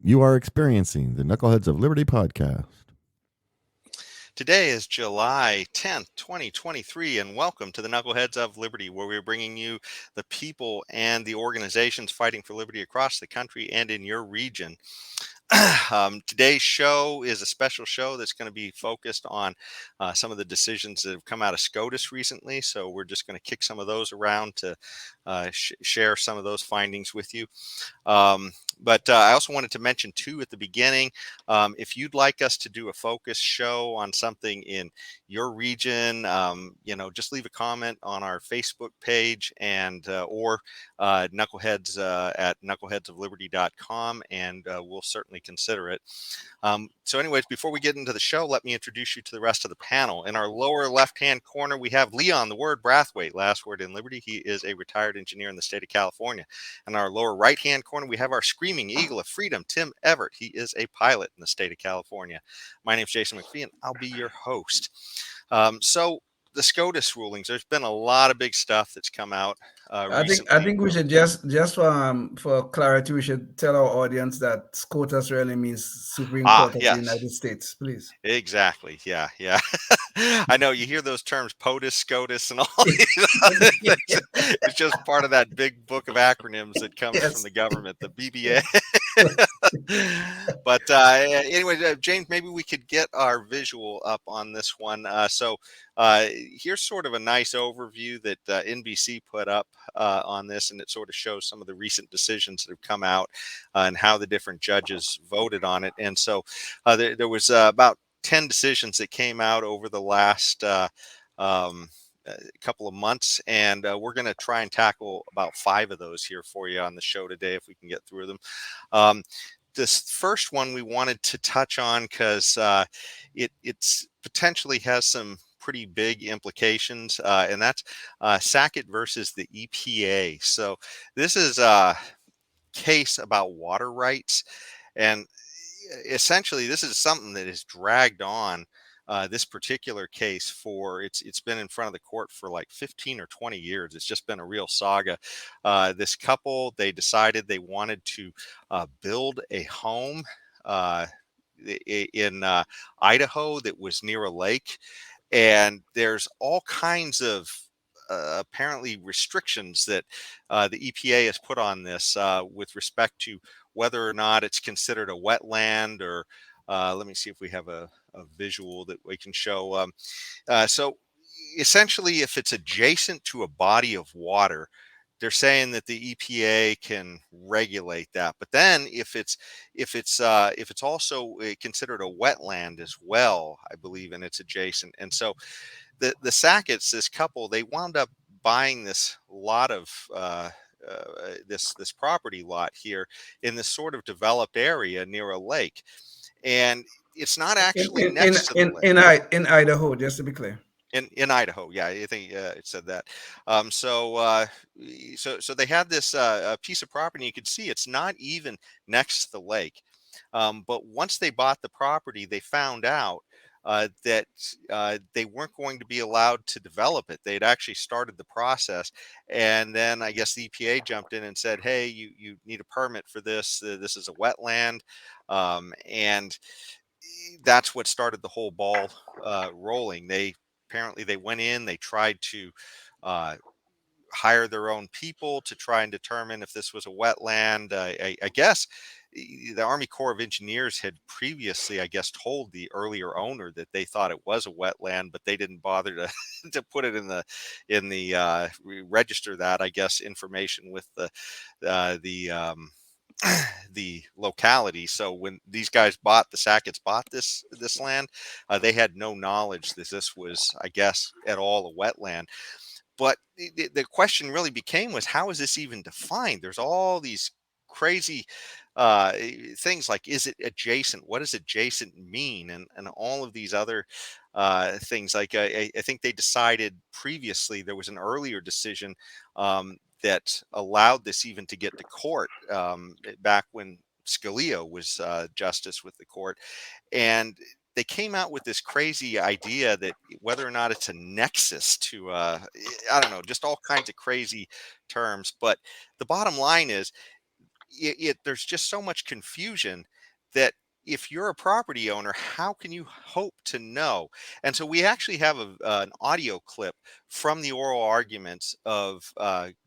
You are experiencing the Knuckleheads of Liberty podcast. Today is July 10th, 2023, and welcome to the Knuckleheads of Liberty, where we're bringing you the people and the organizations fighting for liberty across the country and in your region. Today's show is a special show that's going to be focused on some of the decisions that have come out of SCOTUS recently. So we're just going to kick some of those around to share some of those findings with you. But I also wanted to mention, too, at the beginning, if you'd like us to do a focus show on something in your region, just leave a comment on our Facebook page and or Knuckleheads at knuckleheadsofliberty.com, and we'll certainly consider it. So anyways, before we get into the show, let me introduce you to the rest of the panel. In our lower left-hand corner, we have Leon, the word Brathwaite, last word in Liberty. He is a retired engineer in the state of California. In our lower right-hand corner, we have our screaming eagle of freedom, Tim Everett. He is a pilot in the state of California. My name is Jason McPhee, and I'll be your host. So the SCOTUS rulings, there's been a lot of big stuff that's come out recently. I think we should just for clarity, we should tell our audience that SCOTUS really means Supreme Court of the United States, please. Exactly. Yeah. I know you hear those terms, POTUS, SCOTUS, and all these other things. It's just part of that big book of acronyms that comes from the government, the BBA. But anyway, James, maybe we could get our visual up on this one. So here's sort of a nice overview that NBC put up on this, and it sort of shows some of the recent decisions that have come out and how the different judges voted on it. And so there was about 10 decisions that came out over the last couple of months, and we're going to try and tackle about 5 of those here for you on the show today, if we can get through them. This first one we wanted to touch on because it's potentially has some pretty big implications, and that's Sackett versus the EPA. So this is a case about water rights, and essentially this is something that is dragged on. This particular case for it's been in front of the court for like 15 or 20 years. It's just been a real saga. This couple, they decided they wanted to build a home in Idaho that was near a lake, and there's all kinds of apparently restrictions that the EPA has put on this with respect to whether or not it's considered a wetland or let me see if we have a visual that we can show. So essentially, if it's adjacent to a body of water, they're saying that the EPA can regulate that. But then if it's also considered a wetland as well, I believe, and it's adjacent. And so the Sacketts, this couple, they wound up buying this lot of this property lot here in this sort of developed area near a lake, and it's not actually next to the lake. In Idaho, just to be clear. In Idaho, yeah, I think it said that. So they had this piece of property. You could see it's not even next to the lake. But once they bought the property, they found out that they weren't going to be allowed to develop it. They'd actually started the process, and then I guess the EPA jumped in and said, "Hey, you need a permit for this. This is a wetland," and that's what started the whole ball rolling. Apparently they went in, they tried to hire their own people to try and determine if this was a wetland. I guess the Army Corps of Engineers had previously, I guess, told the earlier owner that they thought it was a wetland, but they didn't bother to to put it in the register that, I guess, information with the locality. So when these guys the Sacketts bought this land, they had no knowledge that this was, I guess, at all a wetland. But the question really became was, how is this even defined? There's all these crazy things like, is it adjacent? What does adjacent mean? And all of these other things. Like I think they decided previously, there was an earlier decision that allowed this even to get to court back when Scalia was justice with the court. And they came out with this crazy idea that whether or not it's a nexus to, I don't know, just all kinds of crazy terms. But the bottom line is, there's just so much confusion that if you're a property owner, how can you hope to know? And so we actually have an audio clip from the oral arguments of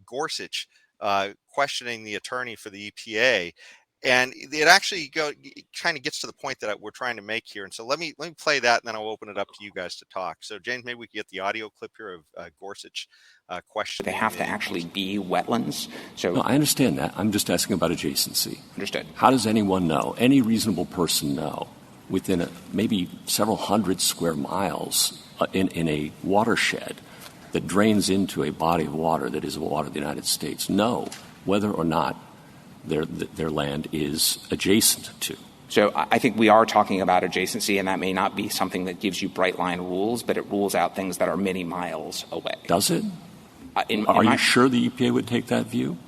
Gorsuch questioning the attorney for the EPA. And it actually kind of gets to the point that we're trying to make here. And so let me play that, and then I'll open it up to you guys to talk. So James, maybe we can get the audio clip here of Gorsuch questioning. They have to actually be wetlands. So no, I understand that. I'm just asking about adjacency. Understood. How does anyone know, any reasonable person know, within maybe several hundred square miles in a watershed that drains into a body of water that is the water of the United States, know whether or not their land is adjacent to? So I think we are talking about adjacency, and that may not be something that gives you bright line rules, but it rules out things that are many miles away. Does it? Are you sure the EPA would take that view?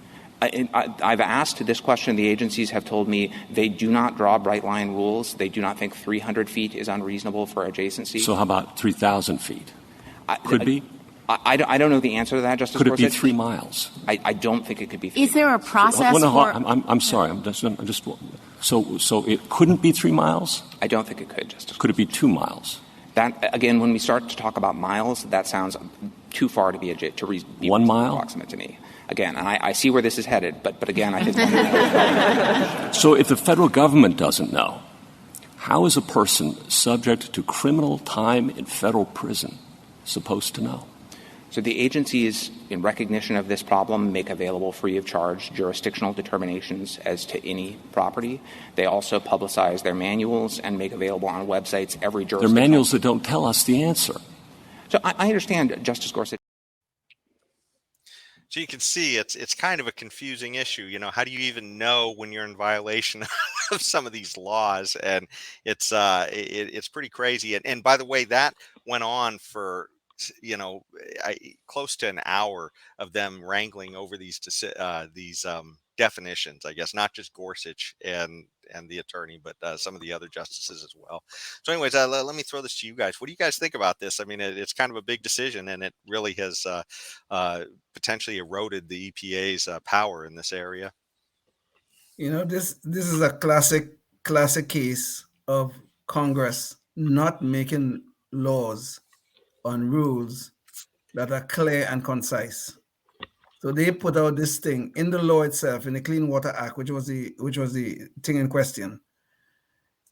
I've asked this question. The agencies have told me they do not draw bright line rules. They do not think 300 feet is unreasonable for adjacency. So how about 3,000 feet? Could be? I don't know the answer to that, Justice Could it Gorsuch. be 3 miles? I don't think it could be 3 Is there a process for... I'm sorry. I'm just so it couldn't be 3 miles? I don't think it could, Justice. Could it be 2 miles? That, again, when we start to talk about miles, that sounds too far to be 1 mile? Approximate to me. Again, and I see where this is headed, but again, I think... So if the federal government doesn't know, how is a person subject to criminal time in federal prison supposed to know? So the agencies, in recognition of this problem, make available free of charge jurisdictional determinations as to any property. They also publicize their manuals and make available on websites every jurisdiction. They're manuals that don't tell us the answer. So I understand, Justice Gorsuch. So you can see it's kind of a confusing issue. You know, how do you even know when you're in violation of some of these laws? And it's pretty crazy. And by the way, that went on for, you know, close to an hour of them wrangling over these definitions, I guess, not just Gorsuch and the attorney, but some of the other justices as well. So anyways, let me throw this to you guys. What do you guys think about this? I mean, it's kind of a big decision, and it really has potentially eroded the EPA's power in this area. You know, this is a classic case of Congress not making laws on rules that are clear and concise. So they put out this thing in the law itself, in the Clean Water Act, which was the thing in question.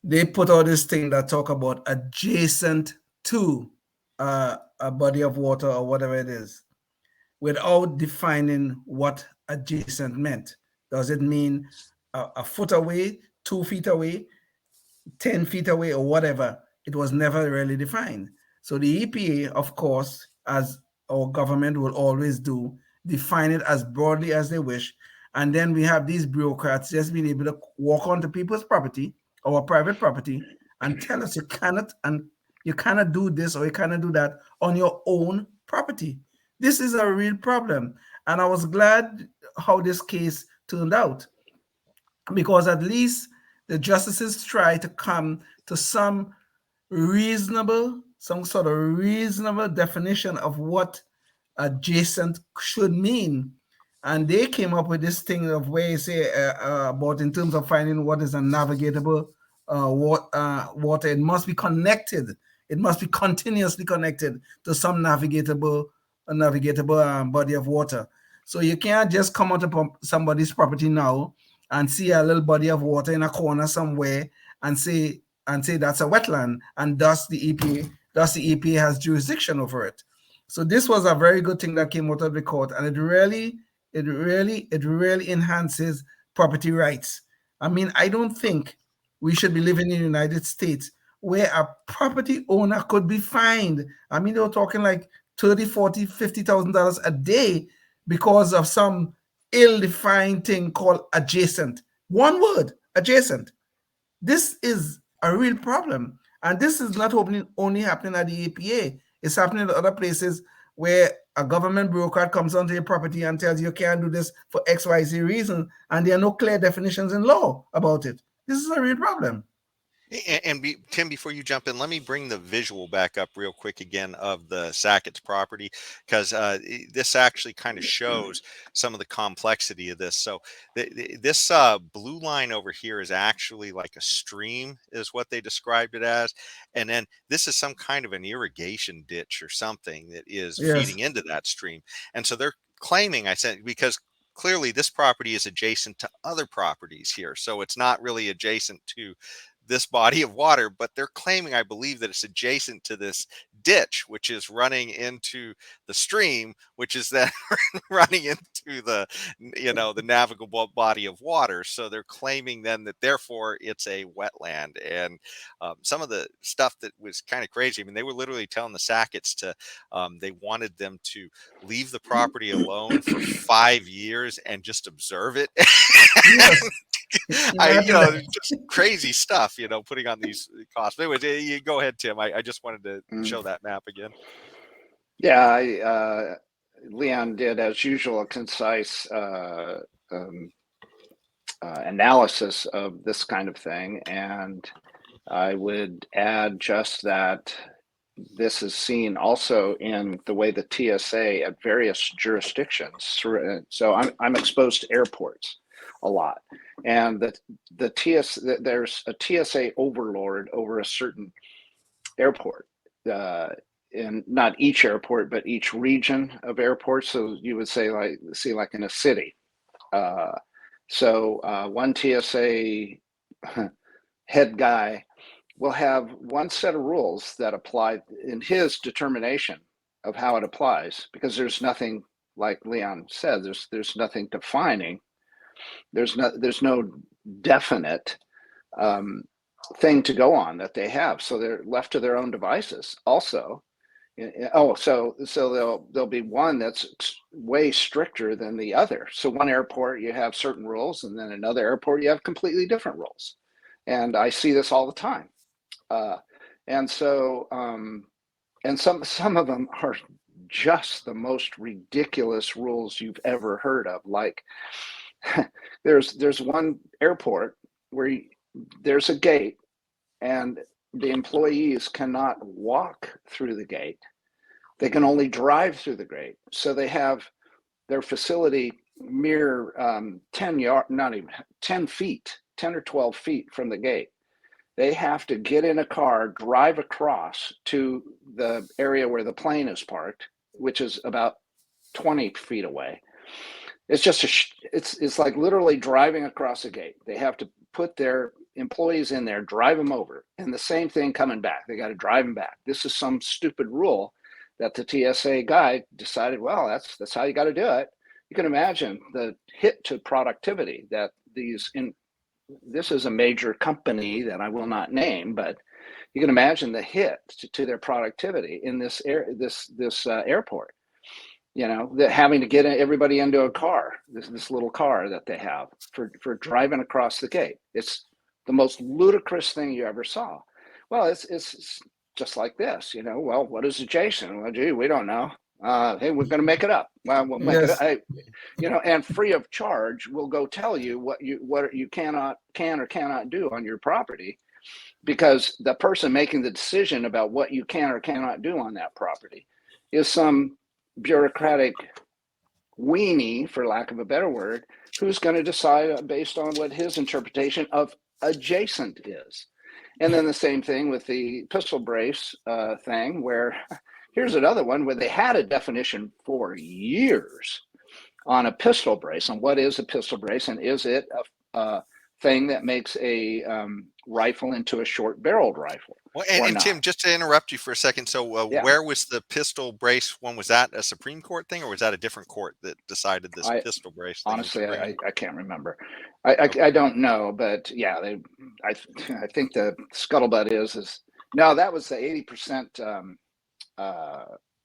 They put out this thing that talk about adjacent to a body of water or whatever it is, without defining what adjacent meant. Does it mean a foot away, 2 feet away, 10 feet away, or whatever? It was never really defined. So the EPA, of course, as our government will always do, define it as broadly as they wish. And then we have these bureaucrats just being able to walk onto people's property, our private property, and tell us you cannot do this or you cannot do that on your own property. This is a real problem. And I was glad how this case turned out, because at least the justices try to come to some sort of reasonable definition of what adjacent should mean. And they came up with this thing of where you say about in terms of finding what is a navigable water. It must be connected. It must be continuously connected to some navigable body of water. So you can't just come onto somebody's property now and see a little body of water in a corner somewhere and say that's a wetland, and thus the EPA has jurisdiction over it. So this was a very good thing that came out of the court, and it really enhances property rights. I mean, I don't think we should be living in the United States where a property owner could be fined. I mean, they were talking like $30,000, $40,000, $50,000 a day because of some ill-defined thing called adjacent. One word, adjacent. This is a real problem. And this is not only happening at the EPA. It's happening at other places where a government bureaucrat comes onto your property and tells you can't do this for XYZ reason, and there are no clear definitions in law about it. This is a real problem. Tim, before you jump in, let me bring the visual back up real quick again of the Sackett's property, because this actually kind of shows some of the complexity of this. So this blue line over here is actually like a stream, is what they described it as. And then this is some kind of an irrigation ditch or something that is Yes. feeding into that stream. And so they're claiming, I said, because clearly this property is adjacent to other properties here. So it's not really adjacent to this body of water, but they're claiming, I believe, that it's adjacent to this ditch, which is running into the stream, which is then running into the navigable body of water. So they're claiming then that therefore it's a wetland. And some of the stuff that was kind of crazy. I mean, they were literally telling the Sacketts they wanted them to leave the property alone for 5 years and just observe it. Yes. Just crazy stuff, putting on these costs. But anyways, you go ahead, Tim. I just wanted to show that map again. Yeah, Leon did, as usual, a concise analysis of this kind of thing. And I would add just that this is seen also in the way the TSA at various jurisdictions. So I'm exposed to airports a lot, and there's a TSA overlord over a certain airport, and not each airport, but each region of airports. So you would say like in a city. So one TSA head guy will have one set of rules that apply in his determination of how it applies, because there's nothing, like Leon said, there's nothing defining. There's no definite thing to go on that they have, so they're left to their own devices. Also, so there'll be one that's way stricter than the other. So one airport you have certain rules, and then another airport you have completely different rules. And I see this all the time. And some of them are just the most ridiculous rules you've ever heard of. Like there's one airport where there's a gate, and the employees cannot walk through the gate. They can only drive through the gate. So they have their facility mere 10 feet, 10 or 12 feet from the gate. They have to get in a car, drive across to the area where the plane is parked, which is about 20 feet away. It's just it's like literally driving across a gate. They have to put their employees in there, drive them over, and the same thing coming back. They got to drive them back. This is some stupid rule that the TSA guy decided, well, that's how you got to do it. You can imagine the hit to productivity that this is a major company that I will not name, but you can imagine the hit to their productivity in this airport. Having to get everybody into a car, this little car that they have for driving across the gate. It's the most ludicrous thing you ever saw. Well, it's just like this, well, what is adjacent? Well, gee, we don't know. Hey, we're going to make it up. Well, we'll make it up. And free of charge, we'll go tell you what you can or cannot do on your property, because the person making the decision about what you can or cannot do on that property is some bureaucratic weenie, for lack of a better word, who's going to decide based on what his interpretation of adjacent is. And then the same thing with the pistol brace thing, where here's another one where they had a definition for years on a pistol brace, on what is a pistol brace, and is it a thing that makes a rifle into a short-barreled rifle? Well, and Tim, just to interrupt you for a second, so where was the pistol brace one? Was that a Supreme Court thing, or was that a different court that decided this pistol brace thing? Honestly, I can't remember. I don't know, but yeah, I think the scuttlebutt is no, that was the 80%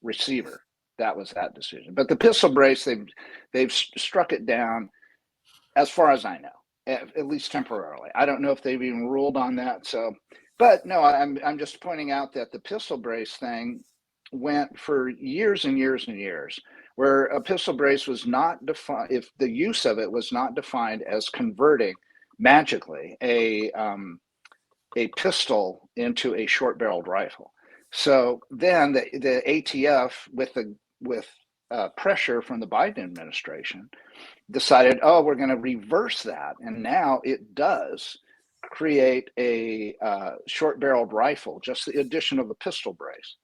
receiver. That was that decision. But the pistol brace, they've struck it down, as far as I know, at least temporarily. I don't know if they've even ruled on that. So, but no, I'm just pointing out that the pistol brace thing went for years and years and years, where a pistol brace was not defined, if the use of it was not defined as converting magically a a pistol into a short-barreled rifle. So then the ATF, with pressure from the Biden administration, decided, oh, we're going to reverse that, and now it does create a short-barreled rifle, just the addition of a pistol brace.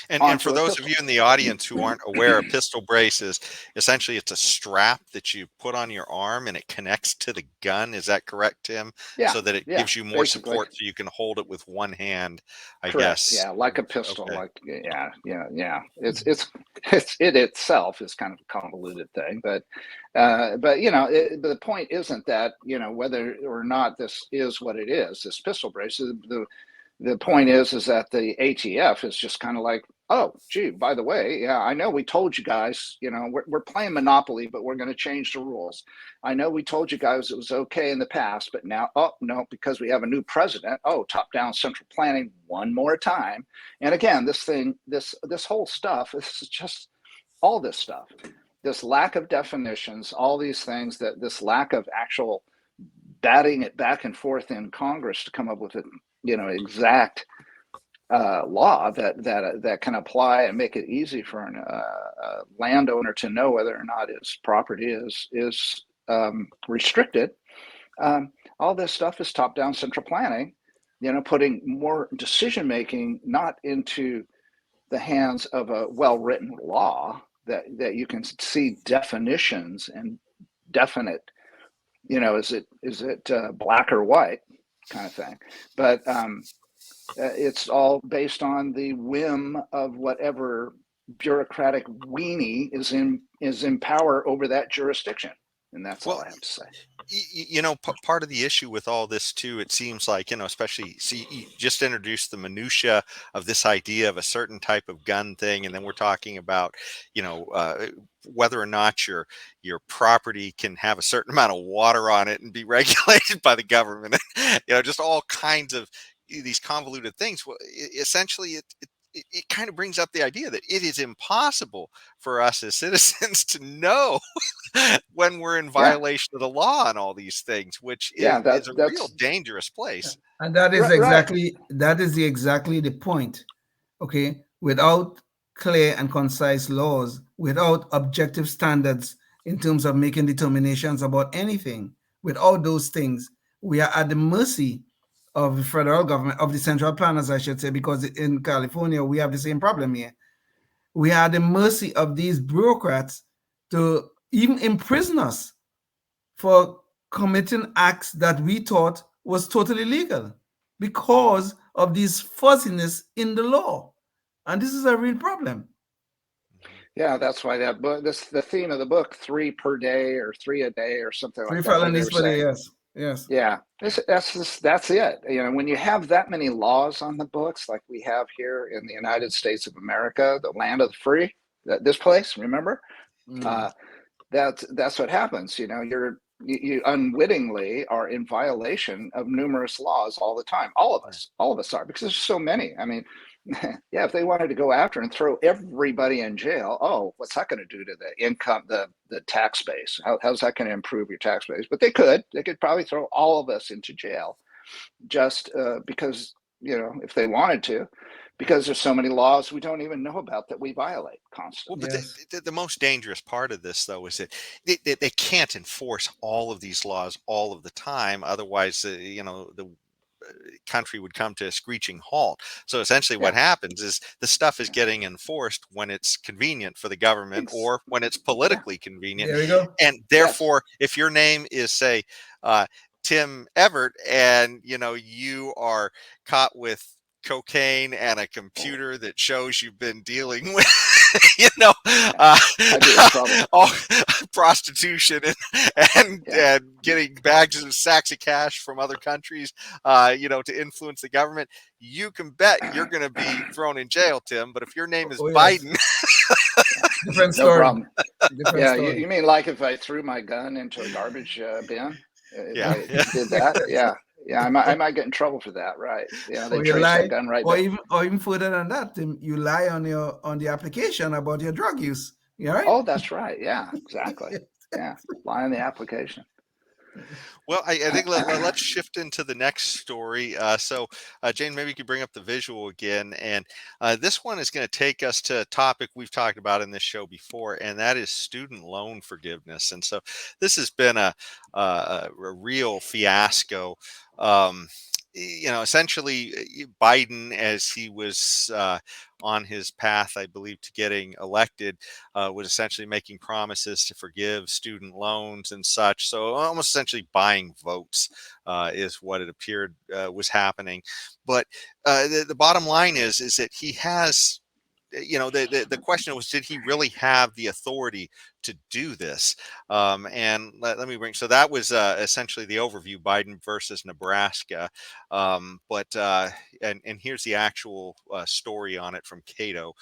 And for those of you in the audience who aren't aware, a pistol brace is essentially it's a strap that you put on your arm and it connects to the gun. Is that correct, Tim? Yeah, so that it gives you more support, so you can hold it with one hand. I guess. Yeah, like a pistol. Okay. Like yeah. It itself is kind of a convoluted thing, but the point isn't that whether or not this is what it is. This pistol brace. The point is that the ATF is just kind of like, oh, gee, by the way, yeah, I know we told you guys, we're playing Monopoly, but we're going to change the rules. I know we told you guys it was okay in the past, but now, oh, no, because we have a new president, top-down central planning one more time. And again, this whole stuff, this is just all this stuff, this lack of definitions, all these things, this lack of actual batting it back and forth in Congress to come up with exact law that can apply and make it easy for a landowner to know whether or not his property is restricted. All this stuff is top-down central planning, putting more decision making not into the hands of a well-written law that you can see definitions and definite, is it black or white kind of thing, but it's all based on the whim of whatever bureaucratic weenie is in power over that jurisdiction, and that's all I have to say. Part of the issue with all this too, it seems like, especially, see, you just introduced the minutia of this idea of a certain type of gun thing, and then we're talking about, whether or not your property can have a certain amount of water on it and be regulated by the government. Just all kinds of these convoluted things. Well, essentially, it kind of brings up the idea that it is impossible for us as citizens to know when we're in violation of the law and all these things, which is a real dangerous place. And that is exactly the point. Okay, without clear and concise laws, without objective standards in terms of making determinations about anything, without those things, we are at the mercy of the federal government, of the central planners, I should say, because in California, we have the same problem here. We are at the mercy of these bureaucrats to even imprison us for committing acts that we thought was totally legal because of this fuzziness in the law. And this is a real problem. Yeah, that's why that book, the theme of the book, 3 per day or 3 a day or something like that. 3 felonies per day, yes. Yeah, that's it. When you have that many laws on the books, like we have here in the United States of America, the land of the free, this place, remember? That's what happens. You unwittingly are in violation of numerous laws all the time. All of us are, because there's so many. I mean, yeah, if they wanted to go after and throw everybody in jail, what's that going to do to the income, the tax base? How's that going to improve your tax base? But they could probably throw all of us into jail just because, if they wanted to, because there's so many laws we don't even know about that we violate constantly. Well, but the most dangerous part of this, though, is that they can't enforce all of these laws all of the time. Otherwise, the country would come to a screeching halt. So essentially what happens is the stuff is getting enforced when it's convenient for the government or when it's politically convenient. There we go. And therefore, if your name is, say, Tim Everett, and you are caught with cocaine and a computer that shows you've been dealing with prostitution and getting bags of sacks of cash from other countries to influence the government, you can bet you're going to be thrown in jail, Tim. But if your name is Biden, different story. No problem. Different story. You mean like if I threw my gun into a garbage bin? Yeah. Did that? Yeah, I might get in trouble for that, right? Yeah, they trace that gun right there. Or even further than that, Tim, you lie on the application about your drug use. You all right? Oh, that's right. Yeah, exactly. Yeah, lie on the application. Well, I think let's shift into the next story. Jane, maybe you could bring up the visual again. And this one is going to take us to a topic we've talked about in this show before, and that is student loan forgiveness. And so this has been a real fiasco. Essentially, Biden, as he was on his path, I believe, to getting elected, was essentially making promises to forgive student loans and such. So almost essentially buying votes is what it appeared was happening. But the bottom line is that he has. The question was, did he really have the authority to do this? And let me bring, so that was essentially the overview, Biden versus Nebraska. And here's the actual story on it from Cato.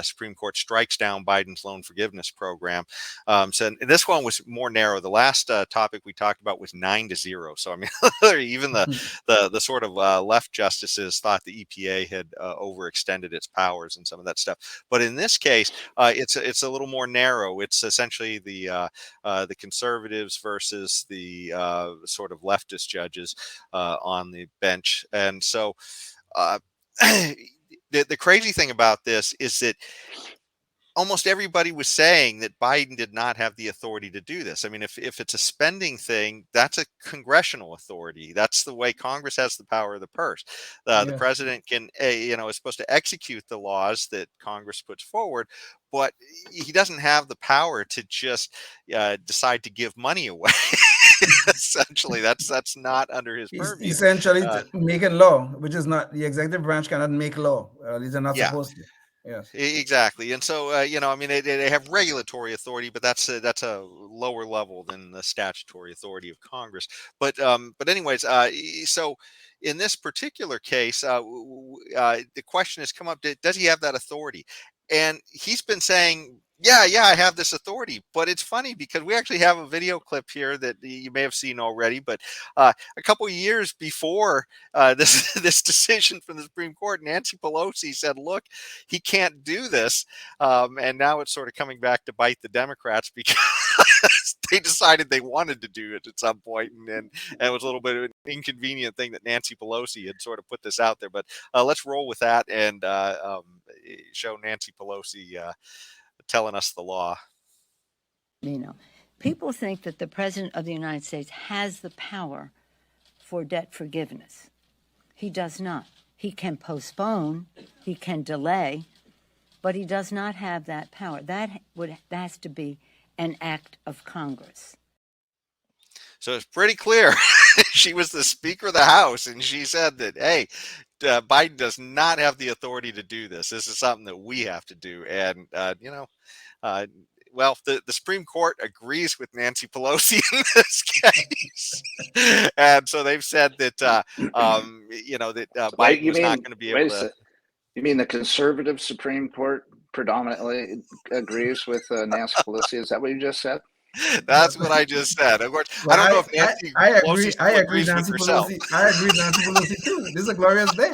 Supreme Court strikes down Biden's loan forgiveness program. So this one was more narrow. The last topic we talked about was 9-0. So I mean, even the sort of left justices thought the EPA had overextended its powers and some of that stuff. But in this case, it's a little more narrow. It's essentially the conservatives versus the sort of leftist judges on the bench. And so the crazy thing about this is that almost everybody was saying that Biden did not have the authority to do this. I mean, if it's a spending thing, that's a congressional authority. That's the way Congress has the power of the purse. The president can, is supposed to execute the laws that Congress puts forward, but he doesn't have the power to just decide to give money away. Essentially, that's not under his purview. Essentially, making law, which is not, the executive branch cannot make law. These are not supposed to. Yes, exactly. And so, I mean, they have regulatory authority, but that's a lower level than the statutory authority of Congress. But anyways, so in this particular case, the question has come up: does he have that authority? And he's been saying, yeah, I have this authority. But it's funny because we actually have a video clip here that you may have seen already. But a couple of years before this decision from the Supreme Court, Nancy Pelosi said, look, he can't do this. And now it's sort of coming back to bite the Democrats because they decided they wanted to do it at some point. And it was a little bit of an inconvenient thing that Nancy Pelosi had sort of put this out there. But let's roll with that and show Nancy Pelosi telling us the law. People think that the President of the United States has the power for debt forgiveness. He does not. He can postpone, he can delay, but he does not have that power. That has to be an act of Congress. So it's pretty clear. She was the Speaker of the House, and she said that, hey, Biden does not have the authority to do this. This is something that we have to do. And, well, the Supreme Court agrees with Nancy Pelosi in this case. And so they've said that, that Biden was not going to be able to. You mean the conservative Supreme Court predominantly agrees with Nancy Pelosi? Is that what you just said? That's what I just said. Of course, I don't know if Nancy Pelosi agrees with herself. I agree with Nancy Pelosi too. This is a glorious day.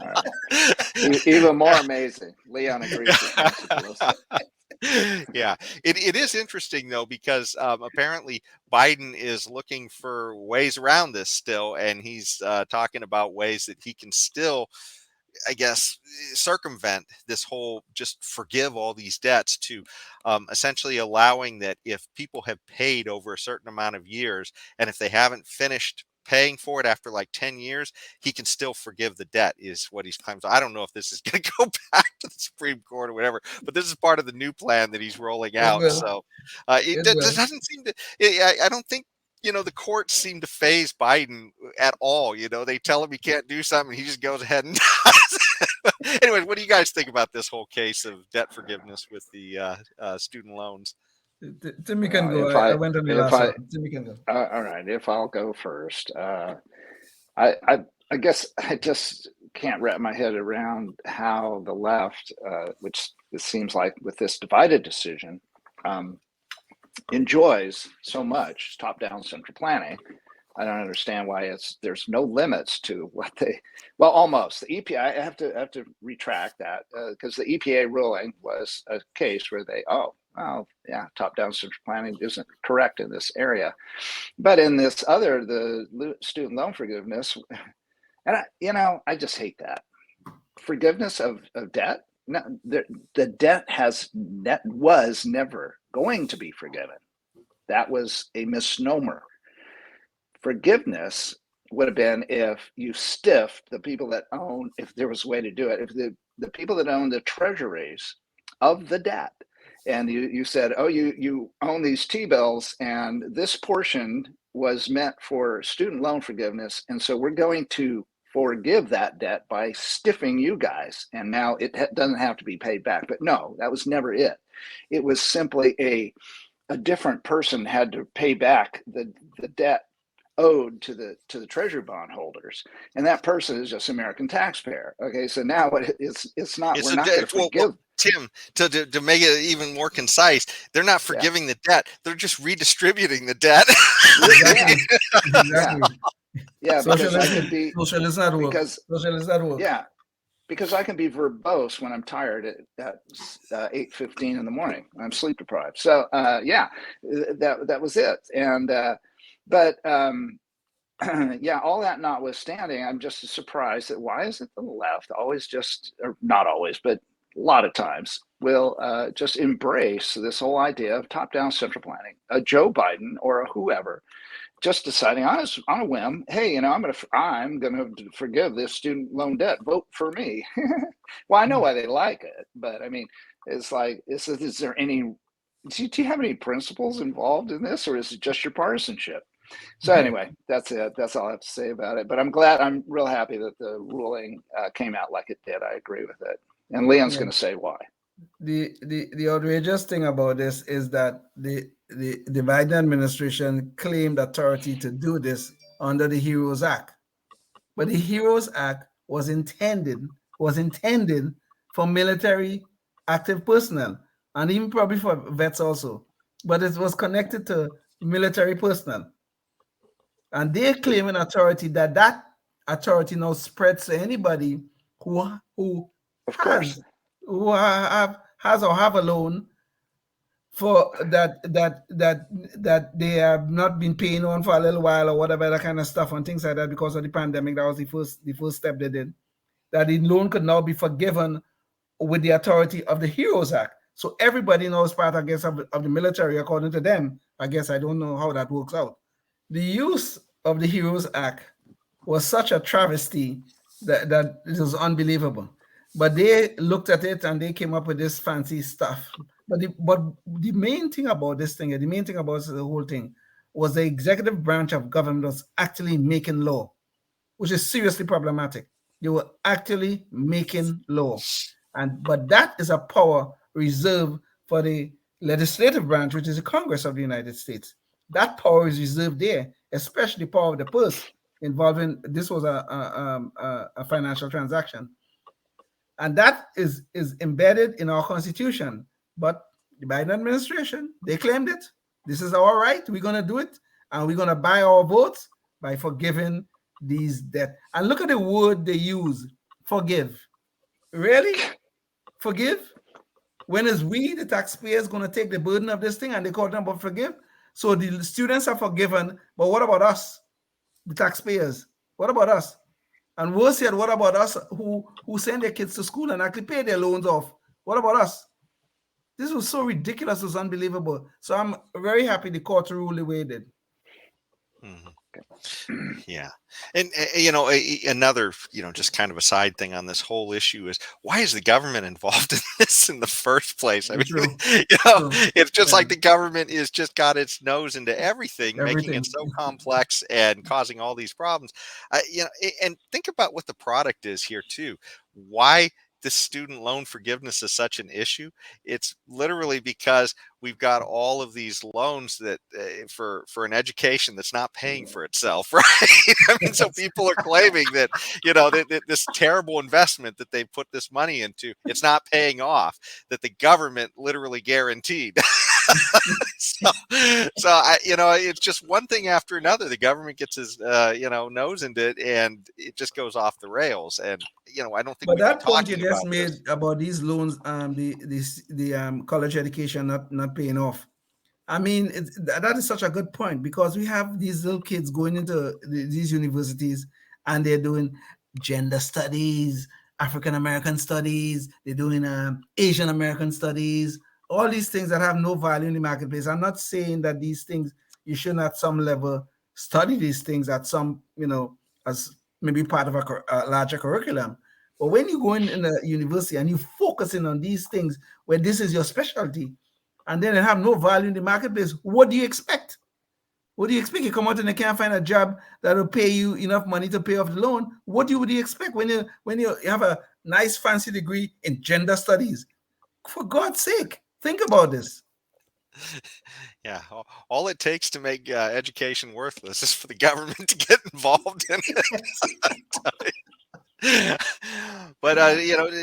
Right. Even more amazing, Leon agrees with Nancy Pelosi. Yeah, it is interesting though, because apparently Biden is looking for ways around this still, and he's talking about ways that he can still, I guess, circumvent this whole just forgive all these debts to essentially allowing that if people have paid over a certain amount of years, and if they haven't finished paying for it after like 10 years, he can still forgive the debt, is what he's claiming. So I don't know if this is going to go back to the Supreme Court or whatever, but this is part of the new plan that he's rolling out. So it doesn't seem to, I don't think, the courts seem to faze Biden at all. They tell him he can't do something, he just goes ahead and does it. Anyway, what do you guys think about this whole case of debt forgiveness with the student loans? Timmy can go. I went on the last one. Timmy can go. All right, if I'll go first. I guess I just can't wrap my head around how the left, which it seems like with this divided decision, enjoys so much top-down central planning. I don't understand why there's no limits to what almost the EPA. I have to retract that because the EPA ruling was a case where well, yeah, top-down central planning isn't correct in this area. But in this other, the student loan forgiveness, and I just hate that. Forgiveness of debt? No, the debt was never going to be forgiven. That was a misnomer. Forgiveness would have been if you stiffed the people that own, if there was a way to do it, if the people that own the treasuries of the debt, and you said, oh, you own these T-bills, and this portion was meant for student loan forgiveness, and so we're going to forgive that debt by stiffing you guys, and now it doesn't have to be paid back. But no, that was never it. It was simply a different person had to pay back the debt owed to the treasury bond holders, and that person is just American taxpayer. Okay, so now it's not. We're not going to forgive. Tim, to make it even more concise, they're not forgiving the debt; they're just redistributing the debt. Exactly. Yeah, because I can be socialism at work. Socialism at work. Yeah, because I can be verbose when I'm tired at 8:15 in the morning. I'm sleep deprived. So yeah, that was it. And but yeah, all that notwithstanding, I'm just surprised that why is it the left always just, or not always, but a lot of times will just embrace this whole idea of top-down central planning, a Joe Biden or a whoever just deciding on a whim, hey, I'm gonna forgive this student loan debt. Vote for me. Well, I know why they like it, but I mean, it's like, is there any? Do you have any principles involved in this, or is it just your partisanship? So anyway, that's it. That's all I have to say about it. But I'm real happy that the ruling came out like it did. I agree with it, and Leon's going to say why. The outrageous thing about this is that the Biden administration claimed authority to do this under the HEROES Act, but the HEROES Act was intended for military active personnel, and even probably for vets also, but it was connected to military personnel, and they're claiming authority that authority now spreads to anybody who has or have a loan for that they have not been paying on for a little while or whatever, that kind of stuff and things like that because of the pandemic. That was the first step they did. That the loan could now be forgiven with the authority of the HEROES Act. So everybody knows part, I guess, of the military, according to them. I guess I don't know how that works out. The use of the HEROES Act was such a travesty that it was unbelievable. But they looked at it and they came up with this fancy stuff. But the main thing about this thing, the main thing about the whole thing, was the executive branch of government was actually making law, which is seriously problematic. They were actually making law. But that is a power reserved for the legislative branch, which is the Congress of the United States. That power is reserved there, especially the power of the purse involving, this was a financial transaction. And that is embedded in our Constitution. But the Biden administration, they claimed it. This is our right. We're going to do it. And we're going to buy our votes by forgiving these debts. And look at the word they use, forgive. Really? Forgive? When is we, the taxpayers, going to take the burden of this thing and they call them about forgive? So the students are forgiven, but what about us, the taxpayers? What about us? And worse yet, what about us who send their kids to school and actually pay their loans off? What about us? This was so ridiculous, it was unbelievable. So I'm very happy the court ruled the way it did. Mm-hmm. Yeah. And, another, just kind of a side thing on this whole issue is, why is the government involved in this in the first place? I mean, it's just like the government is just got its nose into everything, making it so complex and causing all these problems. And think about what the product is here too. Why this student loan forgiveness is such an issue? It's literally because we've got all of these loans that for an education that's not paying for itself, right? I mean, so people are claiming that, that this terrible investment that they put this money into, it's not paying off, that the government literally guaranteed. so, it's just one thing after another. The government gets his, nose into it, and it just goes off the rails. And I don't think But we'd be that point you talking just about made this. about these loans, the college education not paying off. I mean, that is such a good point, because we have these little kids going into these universities, and they're doing gender studies, African American studies, they're doing Asian American studies, all these things that have no value in the marketplace. I'm not saying that these things, you shouldn't at some level study these things at some, as maybe part of a larger curriculum. But when you go in a university and you focusing on these things where this is your specialty, and then they have no value in the marketplace, what do you expect? What do you expect? You come out and you can't find a job that will pay you enough money to pay off the loan. What would you expect when you have a nice fancy degree in gender studies? For God's sake, think about this. Yeah, all it takes to make education worthless is for the government to get involved in it. But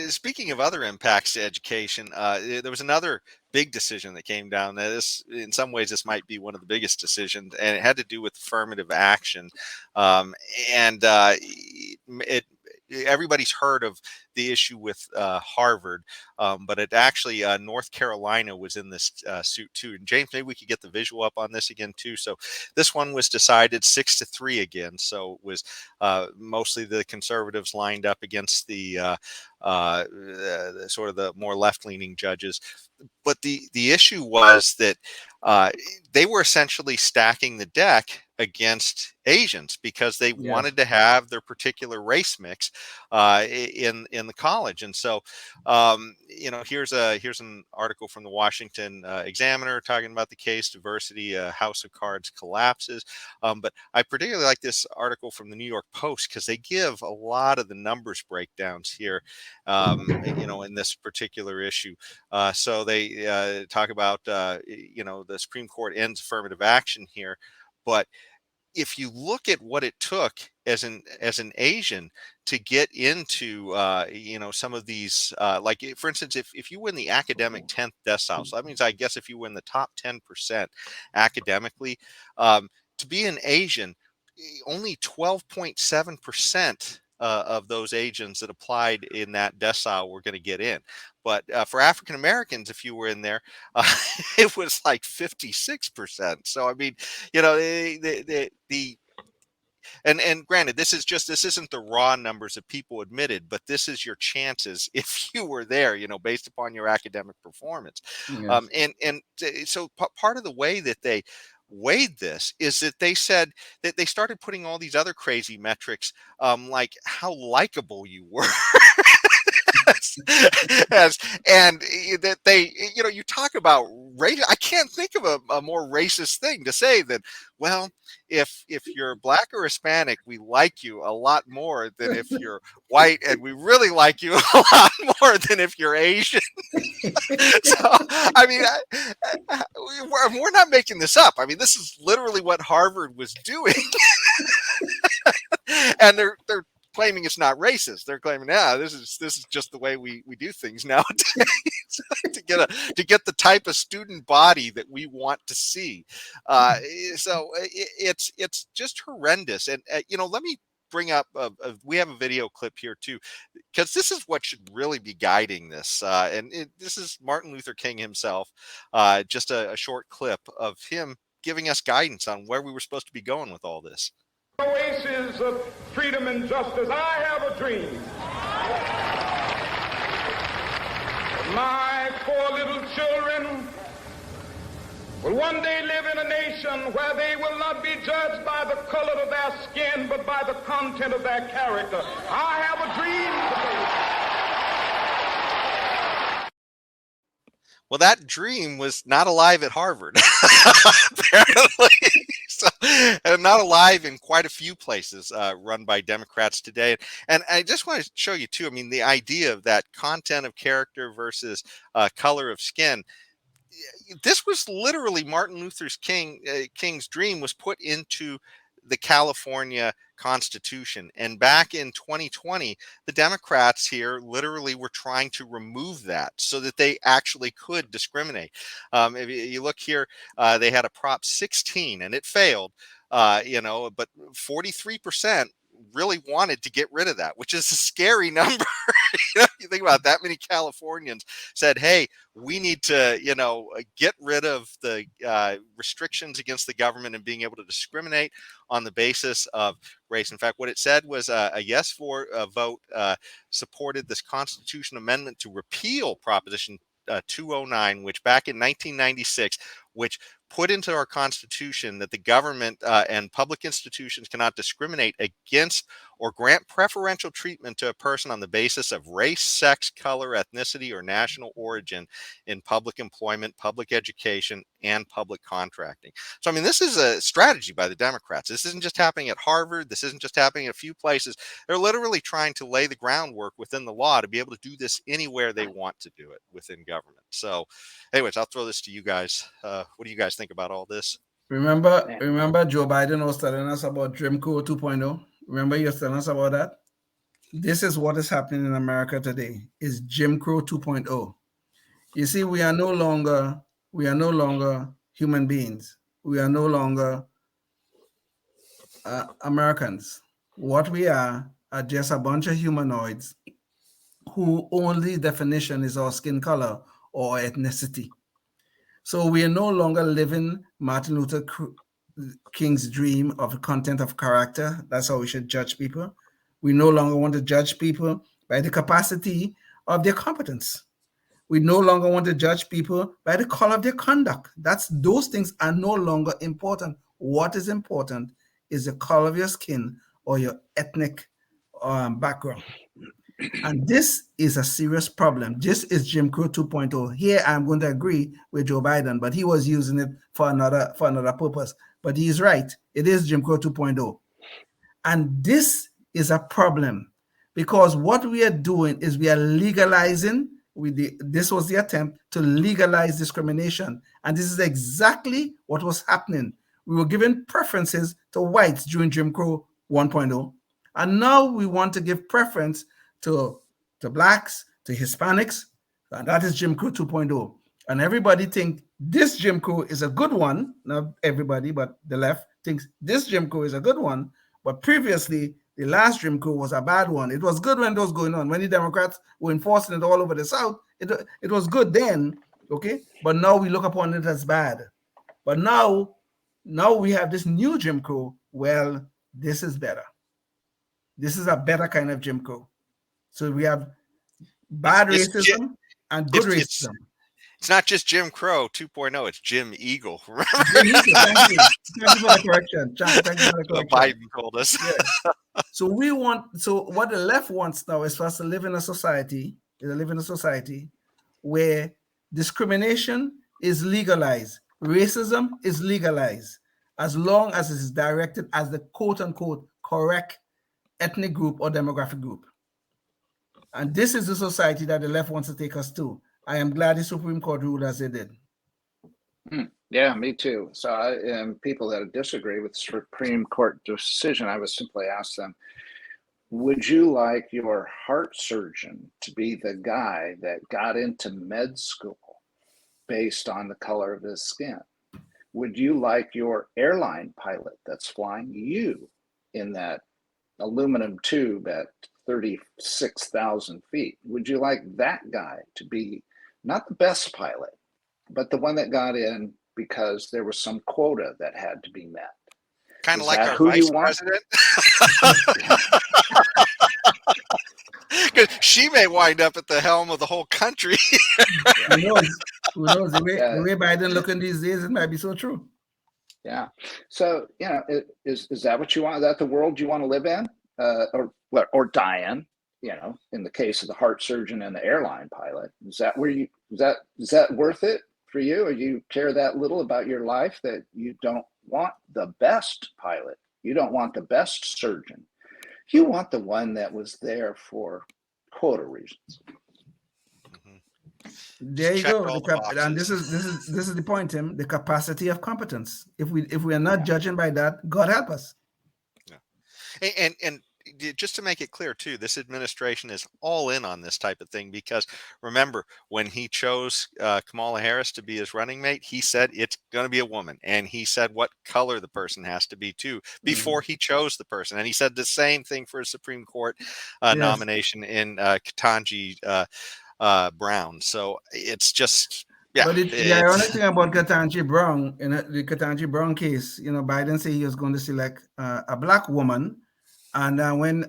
speaking of other impacts to education, there was another big decision that came down. This, in some ways, this might be one of the biggest decisions, and it had to do with affirmative action. And it everybody's heard of the issue with Harvard, but it actually North Carolina was in this suit too. And James, maybe we could get the visual up on this again too. So this one was decided 6-3 again. So it was mostly the conservatives lined up against the sort of the more left-leaning judges. But the issue was that they were essentially stacking the deck against Asians because they wanted to have their particular race mix in the college. And so, here's an article from the Washington Examiner talking about the case, diversity, house of cards collapses. But I particularly like this article from the New York Post because they give a lot of the numbers breakdowns here, in this particular issue. So they talk about, the Supreme Court ends affirmative action here, but if you look at what it took as an Asian to get into some of these, like for instance, if you win the academic 10th decile, so that means I guess if you win the top 10% academically, to be an Asian, only 12.7% of those Asians that applied in that decile were going to get in. But for African Americans, if you were in there, it was like 56%. So I mean, and granted, this isn't the raw numbers that people admitted, but this is your chances if you were there, based upon your academic performance. Yes. So part of the way that they weighed this is that they said that they started putting all these other crazy metrics, like how likable you were. And that they, you talk about race. I can't think of a more racist thing to say than, well, if you're black or Hispanic, we like you a lot more than if you're white, and we really like you a lot more than if you're Asian. So, I mean, we're not making this up. I mean, this is literally what Harvard was doing. And they're claiming it's not racist. They're claiming, this is just the way we do things nowadays to get the type of student body that we want to see. So it's just horrendous. And let me bring up we have a video clip here too, because this is what should really be guiding this. This is Martin Luther King himself. Just a short clip of him giving us guidance on where we were supposed to be going with all this. Oasis of freedom and justice. I have a dream. My 4 little children will one day live in a nation where they will not be judged by the color of their skin, but by the content of their character. I have a dream today. Well, that dream was not alive at Harvard, apparently. So, and not alive in quite a few places run by Democrats today. And I just want to show you, too, I mean, the idea of that content of character versus color of skin. This was literally Martin Luther King's dream was put into the California Constitution. And back in 2020, the Democrats here literally were trying to remove that so that they actually could discriminate. If you look here, they had a Prop 16 and it failed, but 43% really wanted to get rid of that, which is a scary number. You think about that many Californians said, hey, we need to, get rid of the restrictions against the government and being able to discriminate on the basis of race. In fact, what it said was a yes vote supported this constitution amendment to repeal Proposition 209, which back in 1996, which put into our Constitution that the government and public institutions cannot discriminate against or grant preferential treatment to a person on the basis of race, sex, color, ethnicity, or national origin in public employment, public education, and public contracting. So, I mean, this is a strategy by the Democrats. This isn't just happening at Harvard. This isn't just happening at a few places. They're literally trying to lay the groundwork within the law to be able to do this anywhere they want to do it within government. So, anyways, I'll throw this to you guys. What do you guys think about all this? Remember Joe Biden was telling us about Jim Crow 2.0? Remember he was telling us about that? This is what is happening in America today, is Jim Crow 2.0. You see, we are no longer human beings. We are no longer Americans. What we are just a bunch of humanoids who only definition is our skin color or ethnicity. So we are no longer living Martin Luther King's dream of content of character. That's how we should judge people. We no longer want to judge people by the capacity of their competence. We no longer want to judge people by the color of their conduct. Those things are no longer important. What is important is the color of your skin or your ethnic background. And this is a serious problem. This is Jim Crow 2.0. Here I'm going to agree with Joe Biden, but he was using it for another purpose. But he's right. It is Jim Crow 2.0. And this is a problem because what we are doing is we are legalizing. This was the attempt to legalize discrimination. And this is exactly what was happening. We were giving preferences to whites during Jim Crow 1.0. And now we want to give preference to blacks, to Hispanics, and that is Jim Crow 2.0. And everybody thinks this Jim Crow is a good one. Not everybody, but the left thinks this Jim Crow is a good one. But previously, the last Jim Crow was a bad one. It was good when it was going on. When the Democrats were enforcing it all over the South, it was good then, okay? But now we look upon it as bad. But now we have this new Jim Crow. Well, this is better. This is a better kind of Jim Crow. So we have bad racism and good racism. It's not just Jim Crow 2.0, it's Jim Eagle. Jim Eagle, thank you. Thank you for the correction. Thank you for the correction. Biden told us. Yeah. So what the left wants now is for us to live in a society, where discrimination is legalized, racism is legalized, as long as it is directed as the quote-unquote correct ethnic group or demographic group. And this is the society that the left wants to take us to. I am glad the Supreme Court ruled as they did. Yeah, me too. So people that disagree with the Supreme Court decision, I would simply ask them, would you like your heart surgeon to be the guy that got into med school based on the color of his skin? Would you like your airline pilot that's flying you in that aluminum tube at 36,000 feet? Would you like that guy to be not the best pilot, but the one that got in because there was some quota that had to be met? Kind of like our vice president. Because she may wind up at the helm of the whole country. Who knows? The way Biden looking these days, it might be so true. Yeah. So, is that what you want? Is that the world you want to live in? Or die in, in the case of the heart surgeon and the airline pilot? Is that worth it for you? Or you care that little about your life that you don't want the best pilot? You don't want the best surgeon. You want the one that was there for quota reasons. There you go. And this is the point, Tim. The capacity of competence. If we are not judging by that, God help us. And just to make it clear too, this administration is all in on this type of thing, because remember, when he chose Kamala Harris to be his running mate, he said it's going to be a woman, and he said what color the person has to be too before he chose the person, and he said the same thing for his Supreme Court nomination in Ketanji Brown. So it's just, yeah, But the ironic thing about Ketanji Brown, in the Ketanji Brown case, Biden said he was going to select a black woman, and when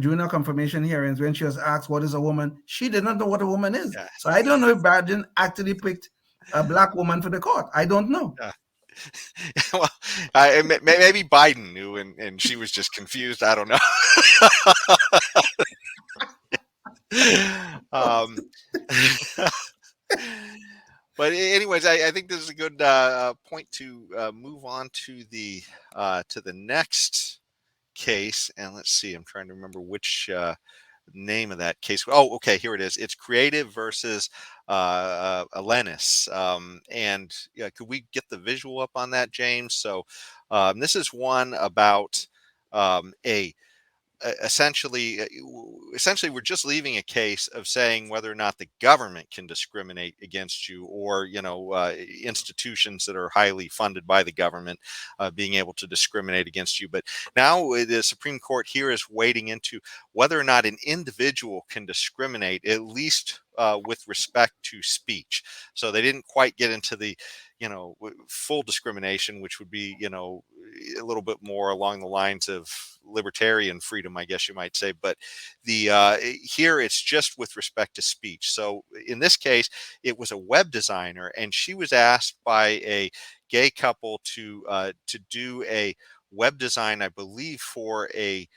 during her confirmation hearings, when she was asked what is a woman, she did not know what a woman is. Yeah. So I don't know if Biden actually picked a black woman for the court. I don't know. Yeah. Well, maybe Biden knew, and she was just confused. I don't know. But anyways, I think this is a good point to move on to the next case. And let's see, I'm trying to remember which name of that case. Oh, okay, here it is. It's Creative versus Alenis. And could we get the visual up on that, James? So this is one about essentially we're just leaving a case of saying whether or not the government can discriminate against you, or institutions that are highly funded by the government being able to discriminate against you. But now the Supreme Court here is wading into whether or not an individual can discriminate, at least with respect to speech. So they didn't quite get into the full discrimination, which would be a little bit more along the lines of libertarian freedom, I guess you might say. But here it's just with respect to speech. So in this case, it was a web designer, and she was asked by a gay couple to do a web design, I believe, for a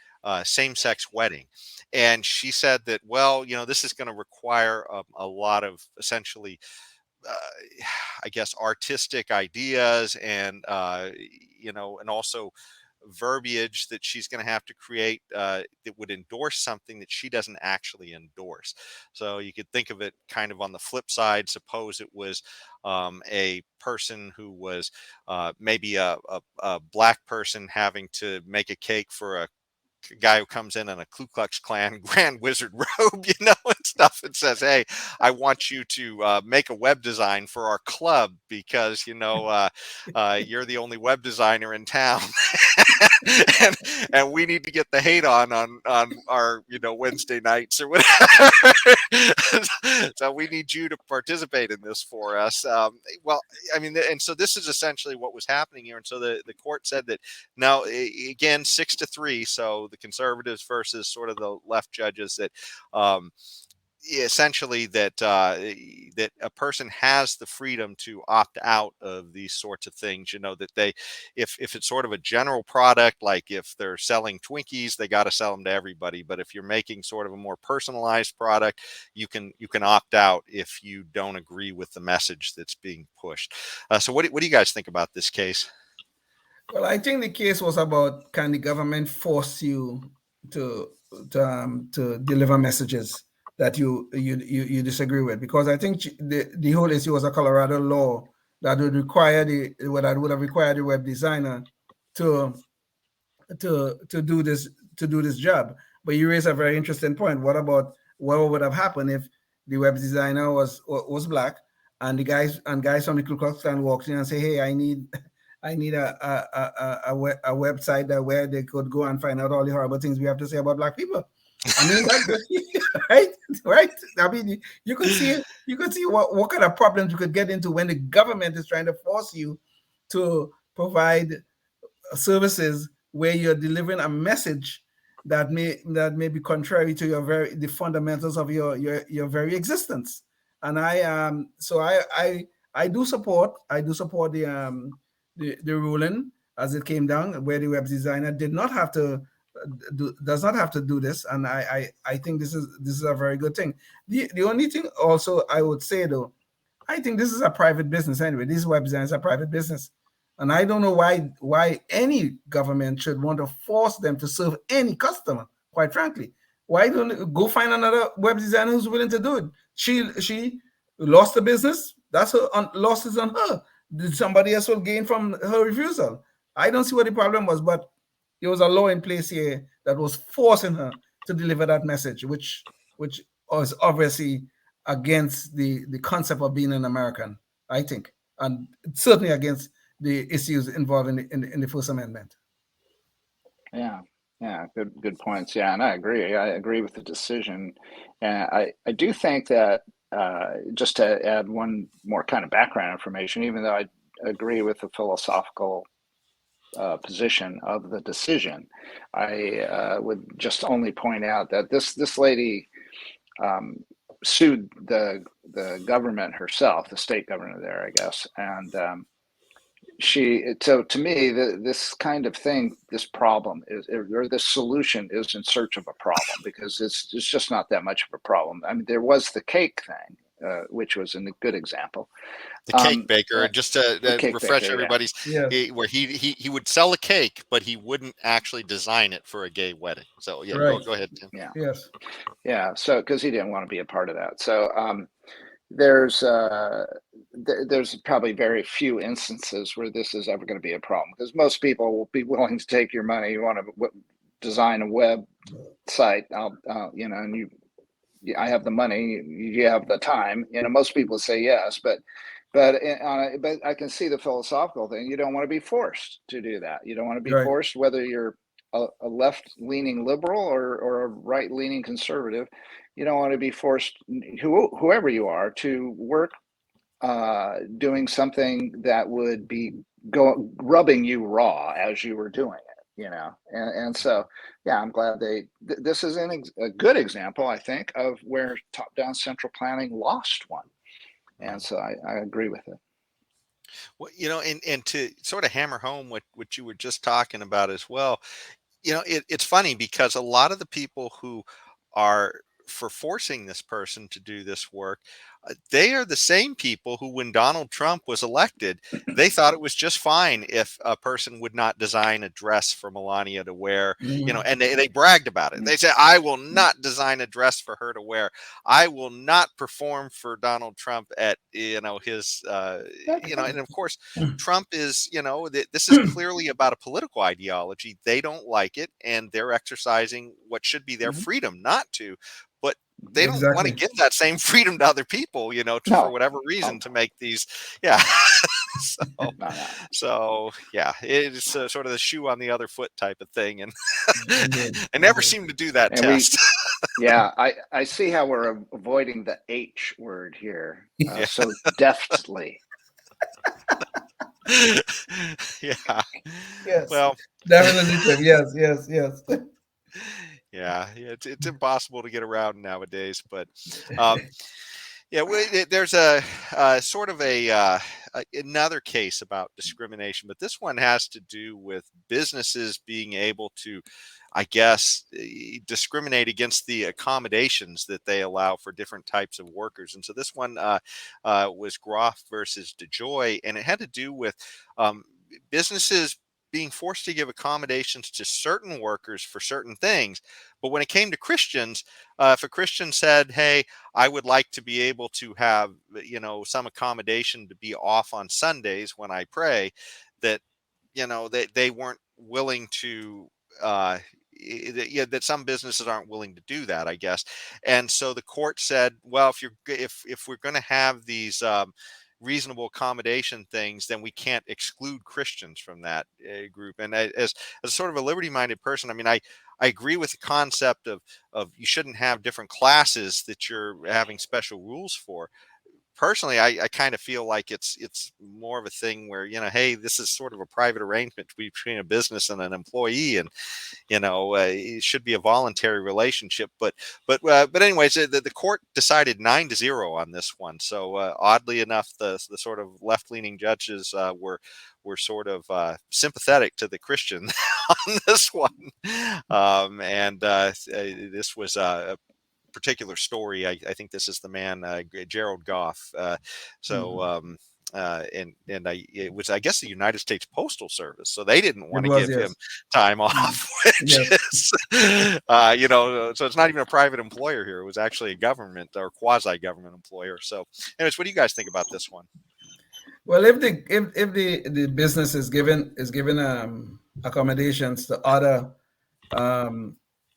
same-sex wedding. And she said that, well, this is going to require a lot of essentially I guess artistic ideas, and and also verbiage that she's going to have to create that would endorse something that she doesn't actually endorse. So you could think of it kind of on the flip side. Suppose it was a person who was maybe a black person having to make a cake for a guy who comes in a Ku Klux Klan Grand Wizard robe, and stuff, and says, "Hey, I want you to make a web design for our club because you're the only web designer in town, and we need to get the hate on our Wednesday nights or whatever. So we need you to participate in this for us." Well, I mean, and so this is essentially what was happening here, and so the court said that now, again, 6-3, so the conservatives versus sort of the left judges, that essentially that that a person has the freedom to opt out of these sorts of things. That they, if it's sort of a general product, like if they're selling Twinkies, they got to sell them to everybody. But if you're making sort of a more personalized product, you can opt out if you don't agree with the message that's being pushed. So what do you guys think about this case? Well, I think the case was about, can the government force you to deliver messages that you disagree with? Because I think the whole issue was a Colorado law that would require would have required the web designer to do this job. But you raise a very interesting point. What about what would have happened if the web designer was black, and guys from the Ku Klux Klan walks in and say, "Hey, I need a website where they could go and find out all the horrible things we have to say about black people." I mean, right. I mean, you could see what kind of problems you could get into when the government is trying to force you to provide services where you're delivering a message that may be contrary to the fundamentals of your very existence. And I do support the ruling as it came down, where the web designer does not have to do this, and I think this is a very good thing. The only thing also I would say, though, I think this is a private business anyway. This web design is a private business, and I don't know why any government should want to force them to serve any customer. Quite frankly, why don't you go find another web designer who's willing to do it? She lost the business. That's her loss is on her. Somebody else will gain from her refusal. I don't see what the problem was, but There was a law in place here that was forcing her to deliver that message, which was obviously against the concept of being an American, I think, and certainly against the issues involved in the First Amendment. Yeah, good points. Yeah, and I agree with the decision. And I do think that just to add one more kind of background information, even though I agree with the philosophical position of the decision, I would just only point out that this lady sued the government herself, the state governor there, I guess, and so to me, this kind of thing, this problem is, or this solution is in search of a problem, because it's just not that much of a problem. I mean, there was the cake thing, which was a good example. The cake baker, just to refresh baker, everybody's, where he would sell a cake, but he wouldn't actually design it for a gay wedding. So yeah, right. Go ahead, Tim. Yeah. So because he didn't want to be a part of that. So there's probably very few instances where this is ever going to be a problem, because most people will be willing to take your money. You want to design a website, and I have the money, you have the time. Most people say yes, but I can see the philosophical thing. You don't want to be forced to do that. You don't want to be forced, whether you're a left-leaning liberal or a right-leaning conservative. You don't want to be forced, whoever you are, to work doing something that would be rubbing you raw as you were doing it, and so, yeah, I'm glad this is a good example, I think, of where top-down central planning lost one. And so I agree with it. Well, and to sort of hammer home what you were just talking about as well, it's funny because a lot of the people who are for forcing this person to do this work, they are the same people who, when Donald Trump was elected, they thought it was just fine if a person would not design a dress for Melania to wear, and they bragged about it. They said, I will not design a dress for her to wear. I will not perform for Donald Trump at, his, and of course, Trump is, this is clearly about a political ideology. They don't like it, and they're exercising what should be their freedom not to. But they don't want to give that same freedom to other people, for whatever reason, to make these. Yeah. So yeah, it's sort of the shoe on the other foot type of thing. And I never seem to do that test. I see how we're avoiding the H word here so deftly. Yeah. Yes. Well, definitely. Yes. Yeah, it's impossible to get around nowadays, but there's a sort of another case about discrimination, but this one has to do with businesses being able to, I guess, discriminate against the accommodations that they allow for different types of workers. And so this one was Groff versus DeJoy, and it had to do with businesses being forced to give accommodations to certain workers for certain things. But when it came to Christians, if a Christian said, hey, I would like to be able to have, some accommodation to be off on Sundays when I pray, that, they weren't willing to, that some businesses aren't willing to do that, I guess. And so the court said, well, if we're going to have these, reasonable accommodation things, then we can't exclude Christians from that group. And as sort of a liberty-minded person, I mean, I agree with the concept of you shouldn't have different classes that you're having special rules for. Personally, I kind of feel like it's more of a thing where, hey, this is sort of a private arrangement between a business and an employee, and it should be a voluntary relationship. But anyways, the court decided 9-0 on this one. So oddly enough, the sort of left-leaning judges were sort of sympathetic to the Christian on this one, and this was a particular story. I think this is the man, Gerald Goff. It was, I guess, the United States Postal Service. So they didn't want to give him time off, which is, so it's not even a private employer here. It was actually a government or quasi-government employer. So anyways, what do you guys think about this one? Well, if the business is given accommodations to other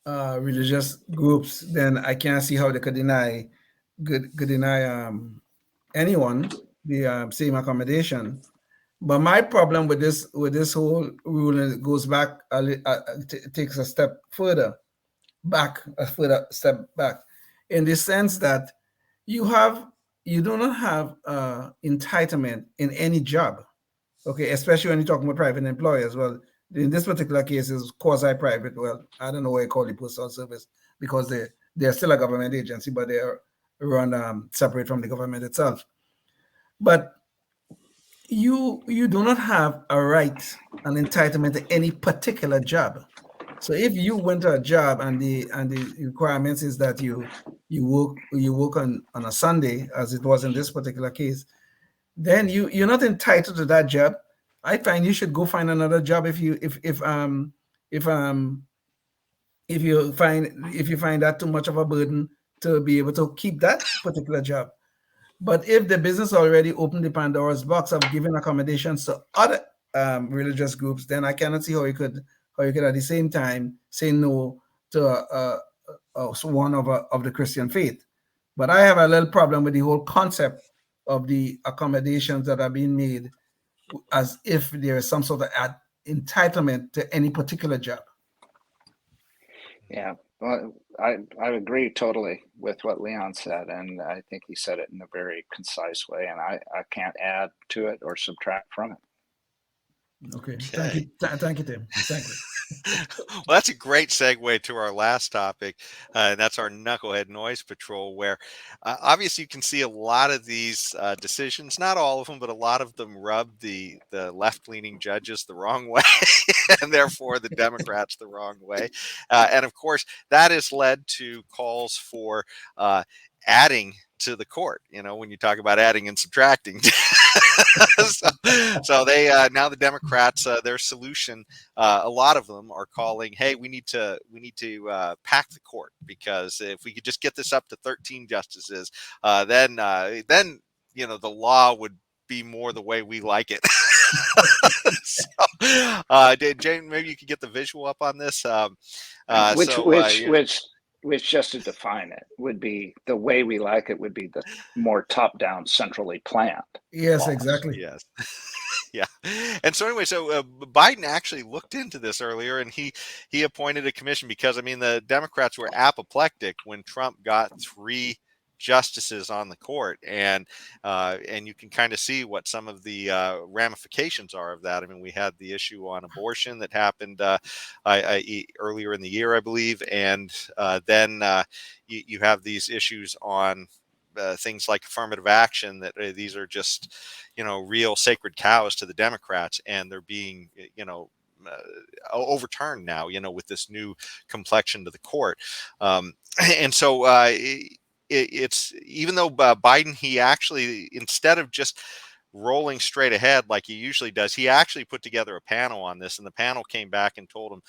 religious groups, then I can't see how they could deny anyone the same accommodation. But my problem with this whole rule, and it goes back, takes a step further back, a further step back, in the sense that you do not have entitlement in any job. Okay, especially when you're talking about private employers. Well, in this particular case, is quasi-private. Well, I don't know why you call it postal service, because they're still a government agency, but they are run separate from the government itself. But you do not have a right, an entitlement to any particular job. So if you went to a job and the requirements is that you work on a Sunday, as it was in this particular case, then you're not entitled to that job. I find you should go find another job if you find that too much of a burden to be able to keep that particular job. But if the business already opened the Pandora's box of giving accommodations to other religious groups, then I cannot see how you could at the same time say no to one of the Christian faith. But I have a little problem with the whole concept of the accommodations that are being made as if there is some sort of entitlement to any particular job. Yeah, well, I agree totally with what Leon said, and I think he said it in a very concise way, and I can't add to it or subtract from it. Okay. Thank you, Tim. Thank you. Well, that's a great segue to our last topic, and that's our Knucklehead Noise Patrol, where obviously you can see a lot of these decisions, not all of them, but a lot of them rub the left-leaning judges the wrong way, and therefore the Democrats the wrong way. And of course, that has led to calls for adding to the court, when you talk about adding and subtracting. so they now the Democrats, their solution, a lot of them are calling, hey, we need to pack the court, because if we could just get this up to 13 justices, then the law would be more the way we like it. Jane, maybe you could get the visual up on this. Which, just to define it, would be the way we like it, would be the more top-down, centrally planned. Yes, laws. exactly. Yes. Yeah. And so anyway, Biden actually looked into this earlier, and he appointed a commission, because, the Democrats were apoplectic when Trump got 3 justices on the court, and you can kind of see what some of the ramifications are of that. We had the issue on abortion that happened earlier in the year, I believe, and then you have these issues on things like affirmative action, that these are just real sacred cows to the Democrats, and they're being overturned now, with this new complexion to the court, and so it's even though Biden, he actually, instead of just rolling straight ahead like he usually does, he actually put together a panel on this, and the panel came back and told him,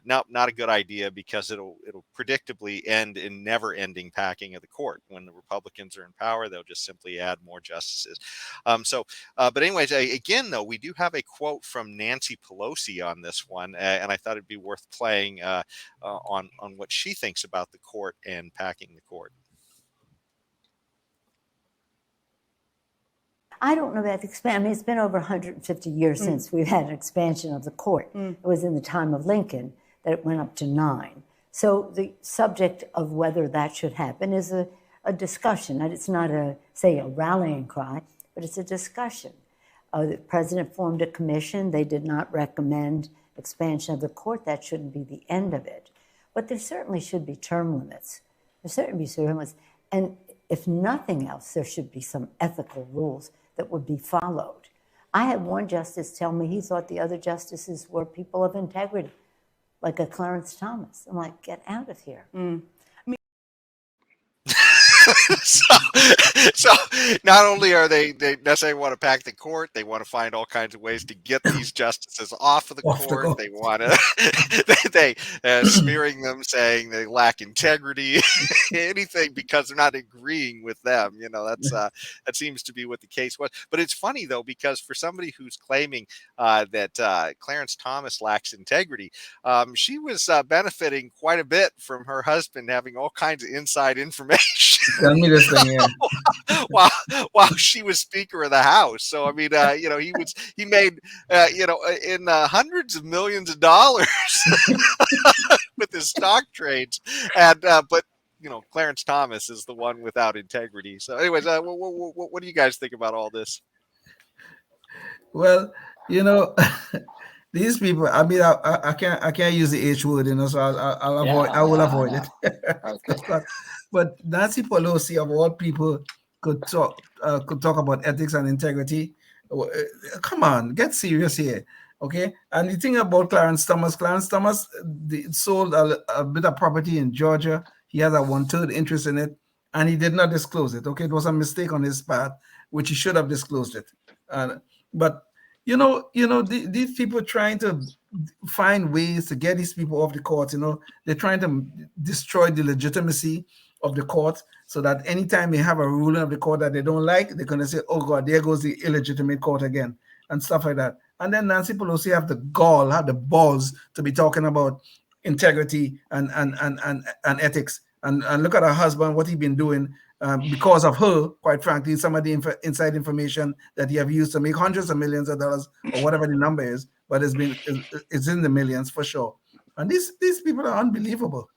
no, not a good idea, because it'll predictably end in never-ending packing of the court. When the Republicans are in power, they'll just simply add more justices. But anyways, again, though, we do have a quote from Nancy Pelosi on this one, and I thought it'd be worth playing on what she thinks about the court and packing the court. I don't know about the expansion. It's been over 150 years since we've had an expansion of the court. It was in the time of Lincoln that it went up to 9. So the subject of whether that should happen is a discussion. And it's not a rallying cry, but it's a discussion. The president formed a commission. They did not recommend expansion of the court. That shouldn't be the end of it. But there certainly should be term limits. There certainly be term limits. And if nothing else, there should be some ethical rules that would be followed. I had one justice tell me he thought the other justices were people of integrity, like a Clarence Thomas. I'm like, get out of here. so not only are they necessarily want to pack the court, they want to find all kinds of ways to get these justices off of the court. They want to they smearing them, saying they lack integrity, anything, because they're not agreeing with them. That's that seems to be what the case was. But it's funny though, because for somebody who's claiming that Clarence Thomas lacks integrity, she was benefiting quite a bit from her husband having all kinds of inside information. Tell me this thing, yeah. while she was Speaker of the House. So I mean, he made in hundreds of millions of dollars with his stock trades, and but Clarence Thomas is the one without integrity. So, anyways, what do you guys think about all this? Well, these people. I mean, I can't use the H word, so I'll avoid. I will avoid it. Okay. But Nancy Pelosi, of all people, could talk about ethics and integrity. Come on, get serious here, okay? And the thing about Clarence Thomas sold a bit of property in Georgia. He has a 1/3 interest in it, and he did not disclose it. Okay, it was a mistake on his part, which he should have disclosed it. But these people trying to find ways to get these people off the court. They're trying to destroy the legitimacy of the court, so that anytime they have a ruling of the court that they don't like, they're going to say, oh God, there goes the illegitimate court again, and stuff like that. And then Nancy Pelosi have the balls to be talking about integrity and ethics. And look at her husband, what he's been doing because of her, quite frankly, some of the inside information that he have used to make hundreds of millions of dollars, or whatever the number is, but it's in the millions for sure. And these people are unbelievable.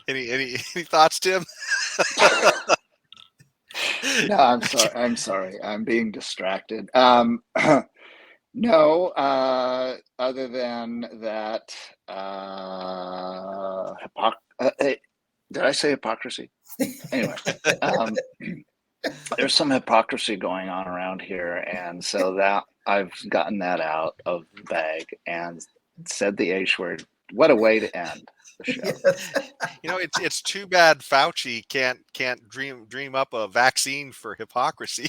Any thoughts, Tim? No, I'm sorry. I'm being distracted. No, other than that, did I say hypocrisy? Anyway, there's some hypocrisy going on around here, and so that I've gotten that out of the bag and said the H word. What a way to end the show. It's too bad Fauci can't dream up a vaccine for hypocrisy.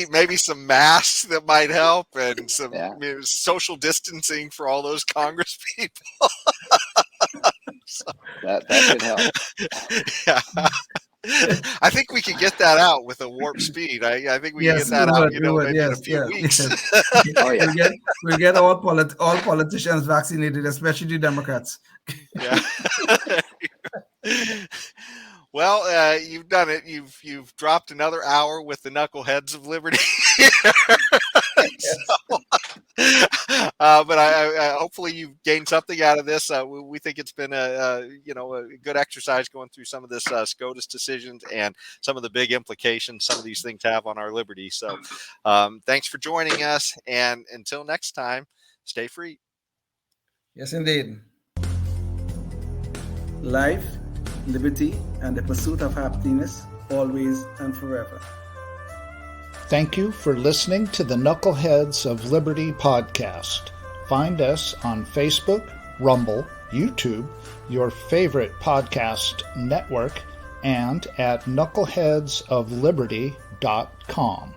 maybe some masks that might help, and some social distancing for all those Congress people. That could help. Yeah. I think we could get that out with a warp speed. I think we can get that out, maybe in a few weeks. Oh, yeah. We'll get all politicians vaccinated, especially the Democrats. Yeah. Well, you've done it. You've dropped another hour with the Knuckleheads of Liberty. But I hopefully you've gained something out of this. We think it's been a good exercise going through some of this SCOTUS decisions and some of the big implications some of these things have on our liberty. So thanks for joining us, and until next time, stay free. Yes, indeed. Life, liberty, and the pursuit of happiness, always and forever. Thank you for listening to the Knuckleheads of Liberty podcast. Find us on Facebook, Rumble, YouTube, your favorite podcast network, and at knuckleheadsofliberty.com.